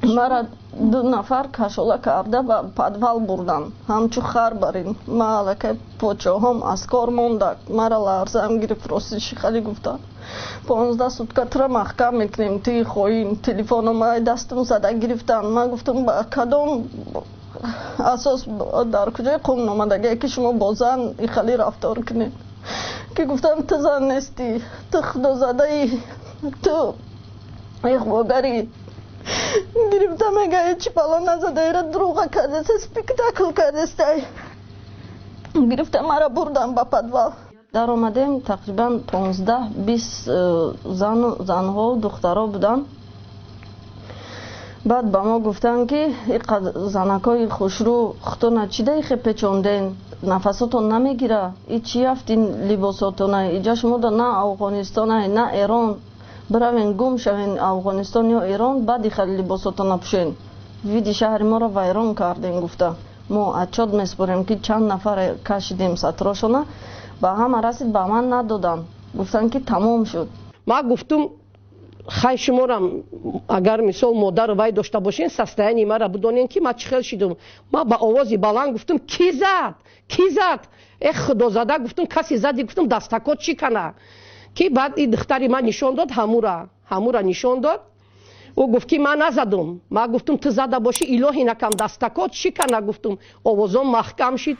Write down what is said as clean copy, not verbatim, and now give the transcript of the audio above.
мара 2 нафар кашола карда ба подвал бурдан ҳамчун хар барин ма аллакай подшоҳом аз кор монда мара ларзаам гирифт рости шихали гуфта 15 суткатра маҳкам мекунем ти хоин телефономай дастум зада гирифтан ма гуфтам ба кадом асос дар куҷои қонуномадагие ки шумо бо зан ихали рафтор кунед ки гуфтам ту зан нести ту худозадаи ту иғвогари гирифта мега ҳечи пало назадаира дуруға кардеса спектакл кардестай гирифта мара бурдан ба подвал дар омадем тақрибан 15-20 занҳо духтаро буданд баъд ба мо гуфтанд ки занакои хушрӯ хутона чида ихе печонден нафасотон намегира и чи яфтин либосотона иҷа шумо да на афғонистонай на эрон биравен гум шавен афғонистон ё эрон баъд ихали либосотона пӯшен види шаҳри моро вайрон кардем гуфта мо отчёт месупорем ки чанд нафар кашидем сатрошона ба ҳама расид ба ман надодан гуфтанд ки тамом шуд ма гуфтум хай шуморам агар мисол модару вай дошта бошен состоянии мара бидонен ки ма чӣ хел шидум ма ба овози баланд гуфтум ки зад худозада гуфтум каси зади гуфтум дастакот чӣ кана ки баъд и духтари ман нишон дод ҳамура нишон дод ӯ гуфт ки ман назадум ма гуфтум ту зада бошӣ илоҳи накам дастакот чӣ кана гуфтум овозом маҳкам шид.